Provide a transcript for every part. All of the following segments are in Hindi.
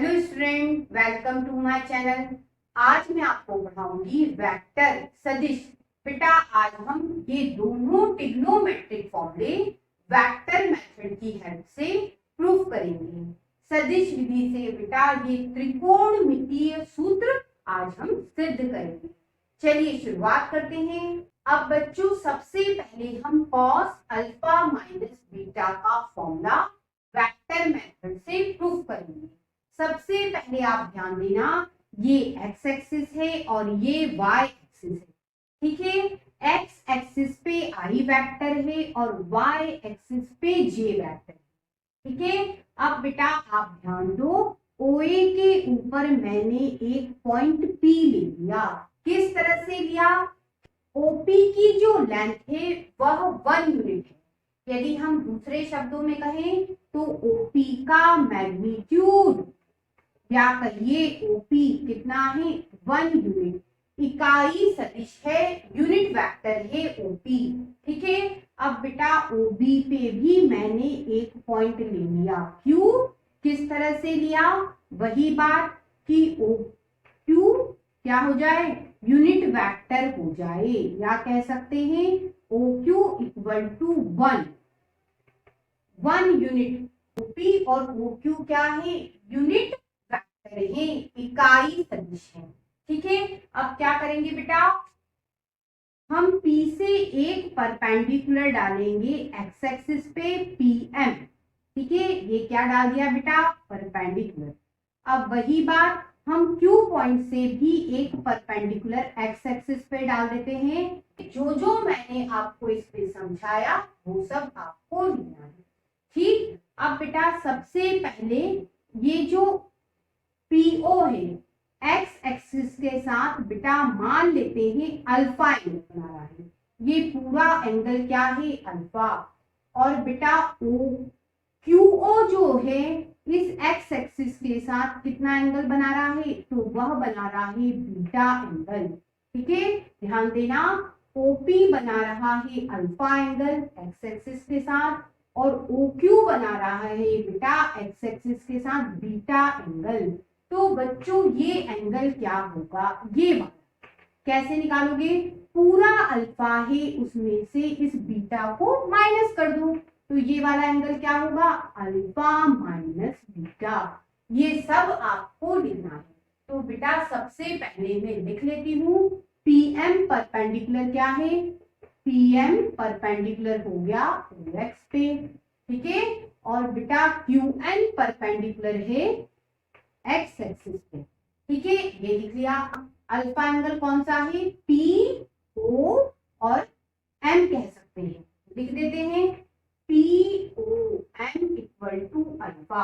Hello student, welcome to my channel. आज मैं आपको पढ़ाऊंगी वेक्टर सदिश। बेटा आज हम ये दोनों ट्रिग्नोमेट्रिक फॉर्मूले वेक्टर मेथड की हेल्प से प्रूफ करेंगे। सदिश विधि से बेटा ये त्रिकोणमितीय सूत्र आज हम सिद्ध करेंगे। चलिए शुरुआत करते हैं। अब बच्चों सबसे पहले हम कॉस अल्फा माइनस बीटा का फॉर्मूला वेक्टर मेथड से प्रूफ करेंगे। सबसे पहले आप ध्यान देना, ये एक्स एक्सिस है और ये वाई एक्सिस है। ठीक है, एक्स एक्सिस पे आई वेक्टर है और वाई एक्सिस पे जे वेक्टर है। ठीक है, अब बेटा आप ध्यान दो, ओए के ऊपर मैंने एक पॉइंट पी ले लिया। किस तरह से लिया? ओपी की जो लेंथ है वह 1 यूनिट है। यदि हम दूसरे शब्दों में कहें तो ओपी का मैग्नीट्यूड या कहिए ओपी कितना है? 1 यूनिट। इकाई सदिश है, यूनिट वेक्टर है ओपी। ठीक है, अब बेटा ओबी पे भी मैंने एक पॉइंट ले लिया। क्यों? किस तरह से लिया? वही बात कि ओ क्यू क्या हो जाए? यूनिट वेक्टर हो जाए, या कह सकते हैं O Q equal to 1 unit. OP और ओ क्यू क्या है? यूनिट वेक्टर है, इकाई सदिश है। ठीक है, अब क्या करेंगे बेटा? हम P से एक परपेंडिकुलर डालेंगे एक्स एक्सिस पे PM। ठीक है, ये क्या डाल दिया बेटा? परपेंडिकुलर। अब वही बात हम Q पॉइंट से भी एक परपेंडिकुलर एक्स एक्सिस पे डाल देते हैं। जो जो मैंने आपको इस पे समझाया वो सब आपको लिखना है। ठीक, अब बेटा सबसे पहले ये जो PO है एक्स एक्सिस के साथ बेटा मान लेते हैं अल्फा एंगल बना रहा है। ये पूरा एंगल क्या है? अल्फा। और बेटा QO जो है इस एक्स एक्सिस के साथ कितना एंगल बना रहा है? तो वह बना रहा है बीटा एंगल। ठीक है, ध्यान देना, OP बना रहा है अल्फा एंगल एक्स एक्सिस के साथ और OQ बना रहा है बेटा एक्स एक्सिस के साथ बीटा एंगल। तो बच्चों ये एंगल क्या होगा? ये वाला कैसे निकालोगे? पूरा अल्फा है उसमें से इस बीटा को माइनस कर दो, तो ये वाला एंगल क्या होगा? Alpha minus beta. ये सब आपको लिखना है। तो बेटा सबसे पहले मैं लिख लेती हूँ, PM परपेंडिकुलर क्या है? PM परपेंडिकुलर हो गया OX पे। ठीक है, और बेटा QN परपेंडिकुलर है एक्स एक्सिस पे। ठीक है, ये लिख लिया। अल्फा एंगल कौन सा है? PO और M कह सकते हैं, लिख देते हैं POM इक्वल टू अल्फा।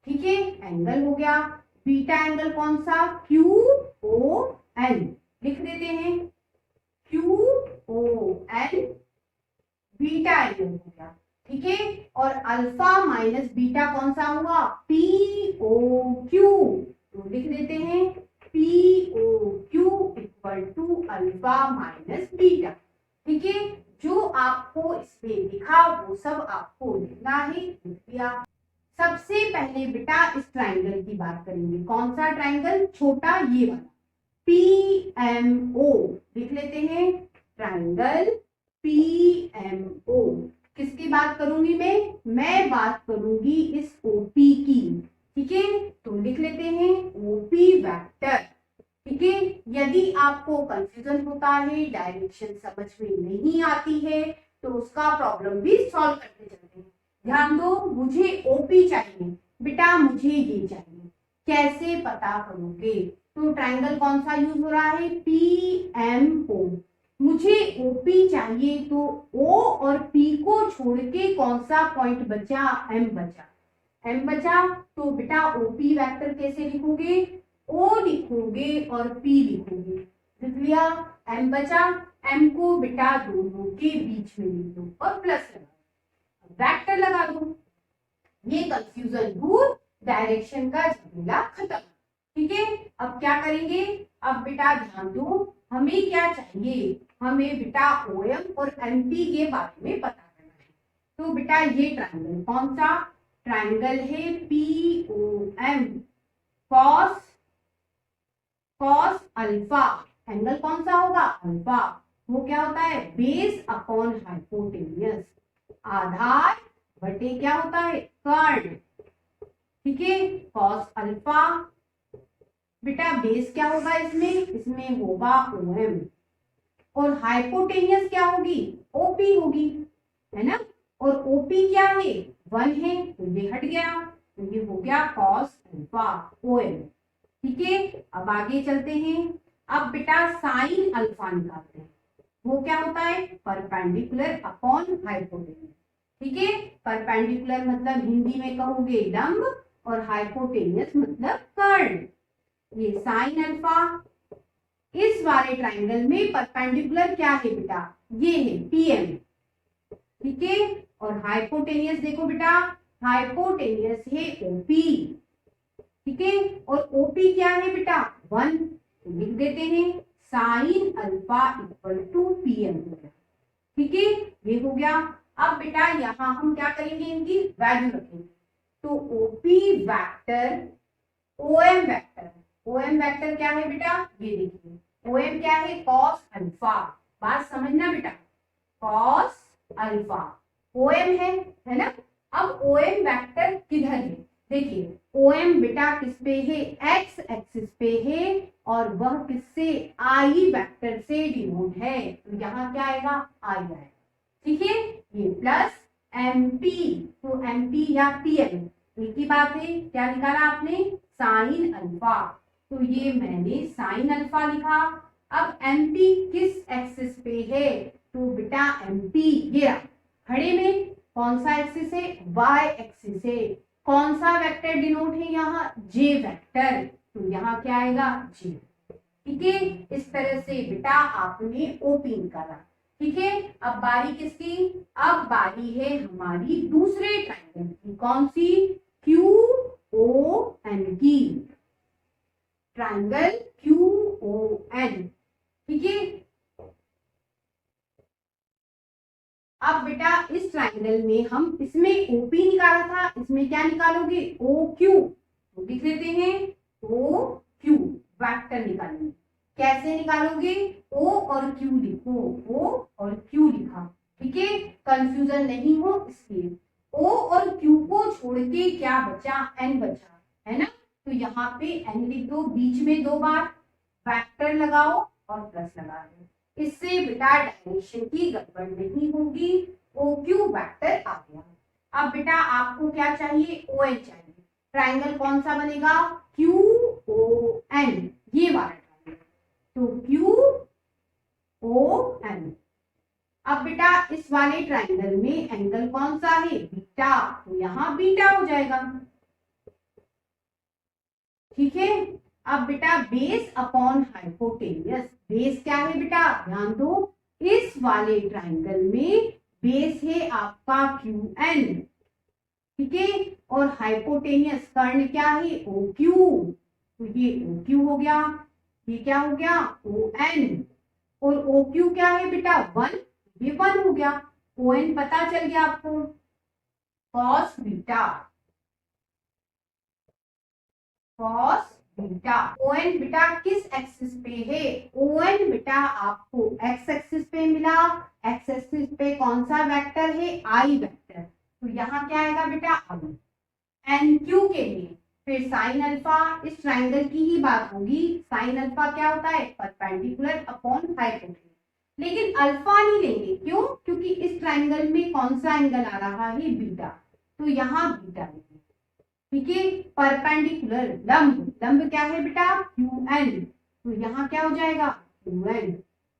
ठीक है, एंगल हो गया। बीटा एंगल कौन सा? QON, लिख देते हैं QON, बीटा एंगल हो गया। ठीक है, और अल्फा माइनस बीटा कौन सा हुआ? POQ, तो लिख देते हैं POQ equal to alpha minus beta. ठीक है, जो आपको इसमें लिखा वो सब आपको लिखना है, लिख दिया। सबसे पहले बेटा इस ट्राइंगल की बात करेंगे। कौन सा ट्राइंगल? छोटा ये वाला PMO, लिख लेते हैं ट्राइंगल PMO। किसकी बात करूंगी मैं बात करूंगी इस OP की। ठीक है, तो लिख लेते हैं OP वेक्टर। ठीक है, यदि आपको कंफ्यूजन होता है, डायरेक्शन समझ में नहीं आती है, तो उसका प्रॉब्लम भी सॉल्व करते चलते हैं। ध्यान दो, मुझे OP चाहिए बेटा, मुझे ये चाहिए, कैसे पता करोगे? तो ट्राइंगल कौन सा यूज हो रहा है? PMO। मुझे OP चाहिए तो O और P को छोड़ के कौन सा पॉइंट बचा? M बचा। M बचा, तो बेटा OP वेक्टर कैसे लिखोगे? O लिखोगे और P लिखोगे, लिख लिया। M बचा, M को बेटा दोनों के बीच में लिख दो और प्लस लगा, वेक्टर लगा दो। ये कंफ्यूजन दूर, डायरेक्शन का झमेला खत्म। ठीक है, अब क्या करेंगे? अब बेटा ध्यान दो, हमें क्या चाहिए? हमें बेटा OM और MP के बारे में पता करना है। तो बेटा ये ट्राइंगल कौन सा? ट्राइंगल है POM। कॉस अल्फा, एंगल कौन सा होगा, अल्फा, वो क्या होता है, बेस अपॉन हाइपोटेनियस, आधार बटे क्या होता है, कर्ण, ठीक है। कॉस अल्फा, बेटा बेस क्या होगा इसमें, इसमें होगा OM, और हाइपोटेनियस क्या होगी, OP होगी, है ना, और OP क्या है, 1 है, तो ये हट गया, तो ये हो गया कॉस अल्फा OM, ठीक है। अब आगे चलते हैं, अब बेटा साइन अल्फा निकालते हैं, वो क्या होता है, परपेंडिकुलर अपॉन हाइपोटेनियस, ठीक है। परपेंडिकुलर मतलब हिंदी में कहोगे लंब, और हाइपोटेनियस मतलब कर्ण। ये साइन अल्फा इस वाले ट्राइंगल में परपेंडिकुलर क्या है बेटा, ये है PM, ठीक है। और हाइपोटेनियस देखो बेटा, हाइपोटेनियस है OP, ठीक है, और OP क्या है बेटा 1, तो लिख देते हैं sine alpha equal to PM हो गया, ठीक है, ये हो गया। अब बेटा यहां हम क्या करेंगे, इनकी वैल्यू रखेंगे, तो OP vector OM vector, OM vector क्या है बेटा, ये देखिए OM क्या है, कॉस अल्फा, बात समझना बेटा, कॉस अल्फा OM है ना। अब OM वेक्टर किधर है, देखिए OM बेटा किस पे है, एक्स एक्सिस पे है, और वह किससे, आई वेक्टर से डिनोट है, तो यहाँ क्या आएगा, आई आएगा, ठीक है। ये प्लस MP, तो MP या PM एक ही बात है, क्या निकाला आपने, साइन अल्फा, तो ये मैंने साइन अल्फा लिखा। अब MP किस एक्सिस पे है, तो बेटा MP ये खड़े में कौन सा एक्सिस है, Y एक्सिस है, कौन सा वेक्टर डिनोट है यहाँ, J वेक्टर, तो यहाँ क्या आएगा, J, ठीक है। इस तरह से बेटा आपने OP निकाला, ठीक है। अब बारी किसकी, अब बारी है हमारी दूसरे ट्राइंगल की, कौन सी, QON की, ट्राइंगल QON, ठीक है। अब बेटा इस ट्राइंगल में हम, इसमें OP निकाला था, इसमें क्या निकालोगे, OQ, तो लिख देते हैं OQ वेक्टर निकालेंगे, कैसे निकालोगे, O और Q लिखो, O और Q लिखा, ठीक है, कंफ्यूजन नहीं हो इसलिए। O और Q को छोड़ के क्या बचा, N बचा, है ना, तो यहाँ पे N लिख दो, बीच में 2 बार वेक्टर लगाओ और प्लस लगा दो, इससे बेटा डायरेक्शन की गड़बड़ नहीं होगी, OQ वेक्टर आ गया। अब बेटा आपको क्या चाहिए, ON चाहिए, ट्राइंगल कौन सा बनेगा, QON, ये वाला ट्राइंगल, तो QON। अब बेटा इस वाले ट्राइंगल में एंगल कौन सा है, बीटा, तो यहाँ बीटा हो जाएगा, ठीक है। अब बेटा बेस अपॉन हाइपोटेनियस, बेस क्या है बेटा, ध्यान दो, इस वाले ट्राइंगल में बेस है आपका QN, ठीक है, और हाइपोटेनियस कर्ण क्या है, OQ, तो ये OQ हो गया, ये क्या हो गया, ON, और OQ क्या है बेटा 1, ये 1 हो गया, ON पता चल गया आपको, cos beta, cos beta. ON बेटा किस एक्सिस पे है, ON बेटा आपको एक्स एक्सिस पे मिला, एक्स एक्सिस पे कौन सा वेक्टर है, आई वेक्टर, तो यहाँ क्या आएगा बेटा आई। NQ के लिए फिर साइन अल्फा, इस ट्राइंगल की ही बात होगी, साइन अल्फा क्या होता है, परपेंडिकुलर अपॉन हाइपोटेन्यूज, लेकिन अल्फा नहीं लेंगे, क्यों, क्योंकि इस ट्राइंगल में कौन सा एंगल आ रहा है, बीटा, तो यहाँ बीटा लेंगे, ठीक है। परपेंडिकुलर लंब, लंब क्या है बेटा QN, तो यहाँ क्या हो जाएगा QN।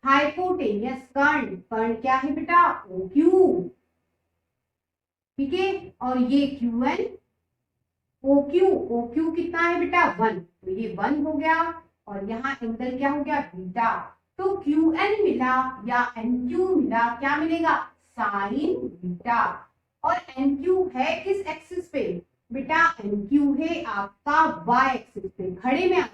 हाइपोटेनियस कर्ण, कर्ण क्या है बेटा OQ, ठीक है, और ये QN OQ, OQ कितना है बेटा 1, तो ये 1 हो गया, और यहाँ एंगल क्या हो गया बीटा, तो QN मिला या NQ मिला, क्या मिलेगा साइन बीटा, और NQ है किस एक्सिस पे बेटा, NQ है आपका Y एक्सिस पे, खड़े में आ रहा है,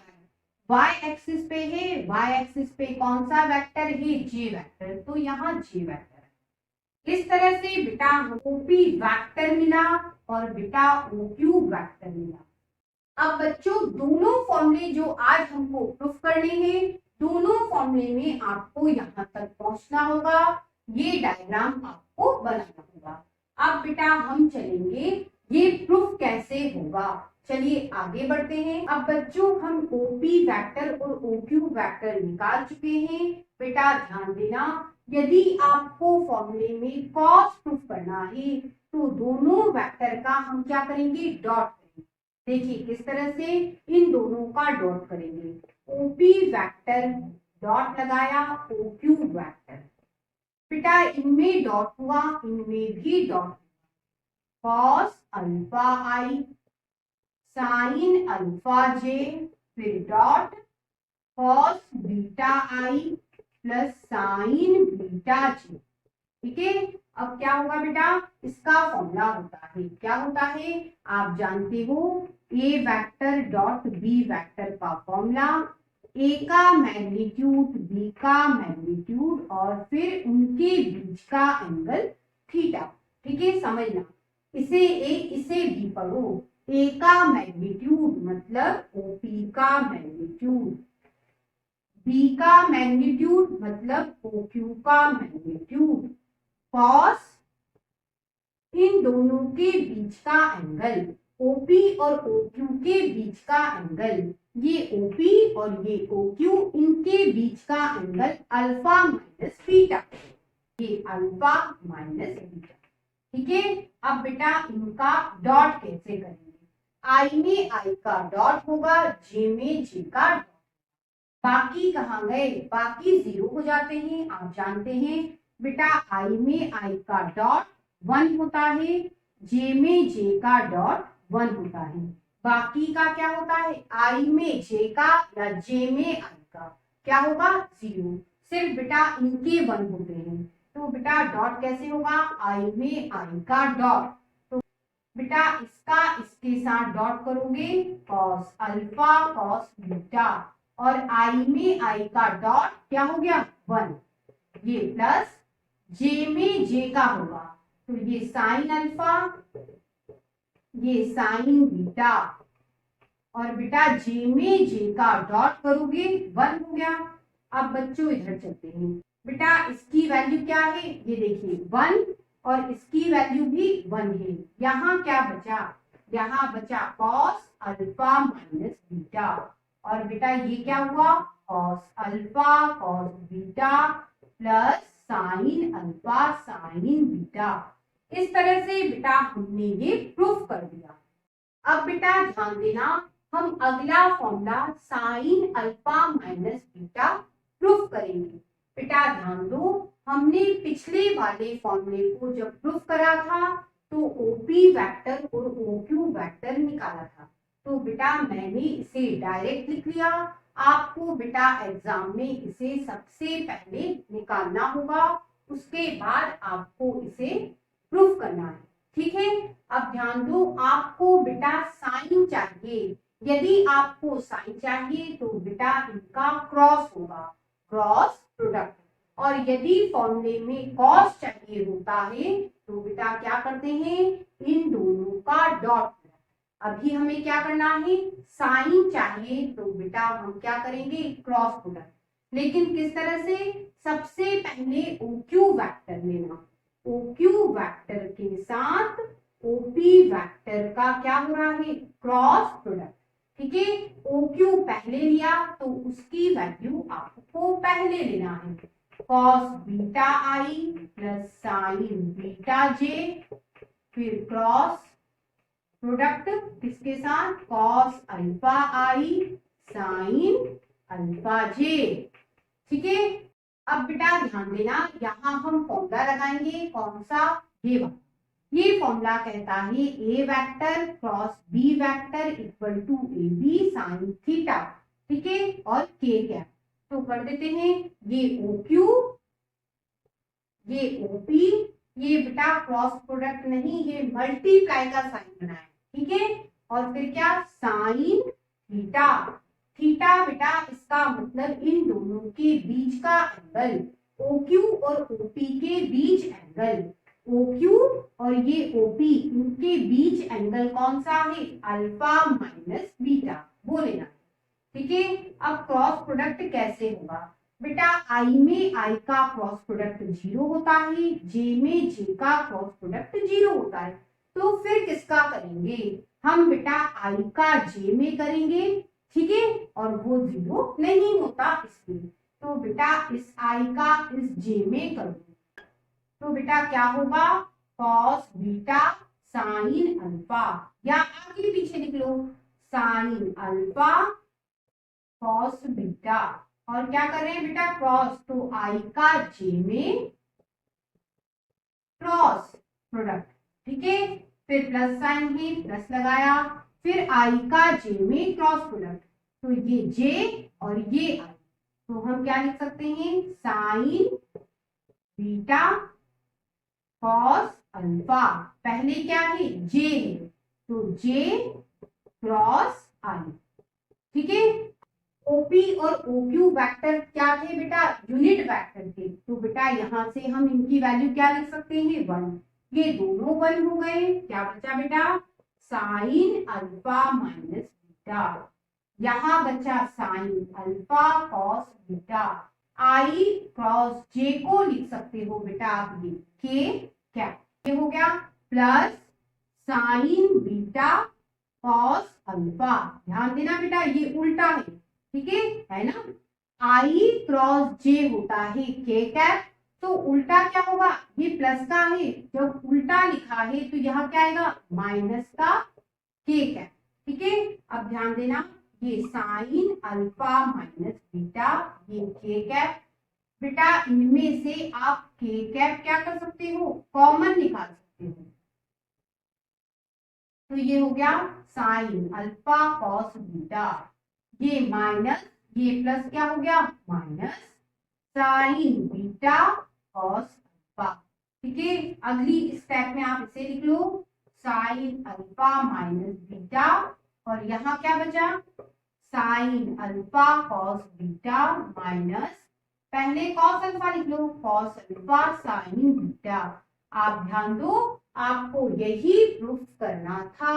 Y एक्सिस पे है, Y एक्सिस पे कौन सा वेक्टर है, J वेक्टर, तो यहाँ J वेक्टर है। इस तरह से बेटा OP वेक्टर मिला और बेटा OQ वेक्टर मिला। अब बच्चों दोनों फॉर्मूले जो आज हमको प्रूफ करने हैं, दोनों फॉर्मूले में आपको यहाँ तक पहुंचना होगा, ये डायग्राम आपको बनाना होगा। अब बेटा हम चलेंगे ये प्रूफ कैसे होगा, चलिए आगे बढ़ते हैं। अब बच्चों हम ओपी वेक्टर और ओक्यू वेक्टर निकाल चुके हैं। बेटा ध्यान देना, यदि आपको फॉर्मूले में कॉस प्रूफ करना है तो दोनों वेक्टर का हम क्या करेंगे, डॉट करेंगे। देखिए किस तरह से इन दोनों का डॉट करेंगे, ओपी वेक्टर डॉट लगाया, ओक्यू वेक्टर, बेटा इनमें डॉट हुआ, इनमें भी डॉट, कॉस अल्फा आई, साइन अल्फा जे, फिर डॉट कॉस बीटा आई प्लस साइन बीटा जे। ठीक है, अब क्या होगा बेटा, इसका फॉर्मूला होता है, क्या होता है आप जानते हो, ए वेक्टर डॉट बी वेक्टर का फॉर्मूला, ए का मैग्नीट्यूड बी का मैग्नीट्यूड और फिर उनके बीच का एंगल थीटा। ठीक है, समझना, इसे ए इसे बी पढ़ो, ए का मैग्नीट्यूड मतलब ओपी का मैग्नीट्यूड, बी का मैग्नीट्यूड मतलब ओक्यू का मैग्नीट्यूड, कॉस इन दोनों के बीच का एंगल, ओपी और ओक्यू के बीच का एंगल, ये ओपी और ये ओक्यू, इनके बीच का एंगल अल्फा माइनस बीटा, ये अल्फा माइनस बीटा। ठीक है, अब बेटा इनका डॉट कैसे करेंगे, आई में आई का डॉट होगा, जे में जे का डॉट, बाकी कहाँ गए, बाकी जीरो हो जाते हैं, आप जानते हैं बेटा आई में आई का डॉट 1 होता है, जे में जे का डॉट 1 होता है, बाकी का क्या होता है, आई में जे का या जे में आई का क्या होगा, 0, सिर्फ बेटा इनके 1 होते हैं, तो बेटा डॉट कैसे होगा, आई में आई का डॉट, तो बेटा इसका इसके साथ डॉट करोगे, कॉस अल्फा कॉस बीटा, और आई में आई का डॉट क्या हो गया 1, ये प्लस जे में जे का होगा, तो ये साइन अल्फा, ये साइन बीटा, और बेटा जे में जे का डॉट करोगे 1 हो गया। अब बच्चों इधर चलते हैं, बेटा इसकी वैल्यू क्या है, ये देखिए 1 और इसकी वैल्यू भी 1 है, यहाँ क्या बचा, यहाँ बचा कॉस अल्फा माइनस बीटा, और बेटा ये क्या हुआ, cos alpha cos beta plus sine alpha sign beta. इस तरह से बेटा हमने ये प्रूफ कर दिया। अब बेटा ध्यान देना, हम अगला formula sine alpha minus beta proof करेंगे। बेटा ध्यान दो, हमने पिछले वाले फॉर्मूले को जब प्रूफ करा था तो ओपी वेक्टर और ओक्यू वेक्टर निकाला था, तो बेटा मैंने इसे डायरेक्ट लिख लिया, आपको बेटा एग्जाम में इसे सबसे पहले निकालना होगा, उसके बाद आपको इसे प्रूफ करना है। ठीक है, अब ध्यान दो, आपको बेटा साइन चाहिए, यदि आपको साइन चाहिए तो बेटा इनका क्रॉस होगा, क्रॉस प्रोडक्ट, और यदि फॉर्मूले में कॉस चाहिए होता है तो बेटा क्या करते हैं, इन दोनों का डॉट। अभी हमें क्या करना है, साइन चाहिए तो बेटा हम क्या करेंगे, क्रॉस प्रोडक्ट, लेकिन किस तरह से, सबसे पहले ओक्यू वेक्टर लेना, ओक्यू वेक्टर के साथ ओपी वेक्टर का क्या हो रहा है, क्रॉस प्रोडक्ट। ठीक है, ओक्यू पहले लिया तो उसकी वैल्यू आपको पहले लेना है, कॉस बीटा आई प्लस साइन बीटा जे, फिर क्रॉस प्रोडक्ट किसके साथ, कॉस अल्फा आई साइन अल्फा जे। ठीक है, अब बेटा ध्यान देना, यहाँ हम फॉर्मूला लगाएंगे, कौन सा, ये वाला, ये फॉर्मूला कहता है A vector cross B vector equal to A B sine theta. ठीक है, और के कैप, तो कर देते हैं, ये OQ, ये OP, ये बेटा क्रॉस प्रोडक्ट नहीं, ये मल्टीप्लाई का साइन बनाए। ठीक है, और फिर क्या, साइन थीटा, थीटा बेटा इसका मतलब इन दोनों के बीच का एंगल, OQ और OP के बीच एंगल, ओ क्यू और ये ओपी, इनके बीच एंगल कौन सा है, अल्फा माइनस बीटा, वो लेना। ठीक है, अब क्रॉस प्रोडक्ट कैसे होगा बेटा, आई में आई का क्रॉस प्रोडक्ट 0 होता है, जे में जे का क्रॉस प्रोडक्ट 0 होता है, तो फिर किसका करेंगे हम बेटा, आई का जे में करेंगे। ठीक है, और वो 0 नहीं होता इसलिए, तो बेटा इस आई का इस जे में करूंगी, तो बेटा क्या होगा, कॉस बीटा साइन अल्फा, या आगे पीछे लिख लो, साइन अल्फा कॉस बीटा, और क्या कर रहे हैं बेटा, क्रॉस, तो आई का जे में क्रॉस प्रोडक्ट। ठीक है, फिर प्लस साइन है, प्लस लगाया, फिर आई का जे में क्रॉस प्रोडक्ट, तो ये जे और ये आई, तो हम क्या लिख सकते हैं, साइन बीटा कॉस अल्फा, पहले क्या है, जे है, तो जे क्रॉस आई। ठीक है, ओपी और ओक्यू वेक्टर क्या थे बेटा, यूनिट वेक्टर थे, तो बेटा यहां से हम इनकी वैल्यू क्या लिख सकते हैं, 1, ये दोनों 1 हो गए, क्या बचा बेटा, साइन अल्फा माइनस बीटा, यहाँ बचा साइन अल्फा कॉस बीटा, आई क्रॉस जे को लिख सकते हो बेटा आप ये के क्या, ये हो गया plus sign beta cos alpha, ध्यान देना बेटा ये उल्टा है, ठीक है ना, आई क्रॉस जे होता है के कैप, तो उल्टा क्या होगा, ये प्लस का है, जब उल्टा लिखा है तो यहाँ क्या आएगा, माइनस का के कैप। ठीक है, अब ध्यान देना, ये साइन अल्फा माइनस बीटा, ये के कैप, बेटा इनमें से आप के कैप क्या कर सकते हो, कॉमन निकाल सकते हो, तो ये हो गया साइन अल्फा कॉस बीटा, ये माइनस ये प्लस क्या हो गया, minus sign beta cos alpha. ठीक है, अगली स्टेप में आप इसे लिख लो, साइन अल्फा माइनस बीटा, और यहाँ क्या बचा, sine alpha cos beta minus, पहले कॉस अल्फा लिख लो, कॉस अल्फा साइन बीटा। आप ध्यान दो, आपको यही प्रूफ करना था।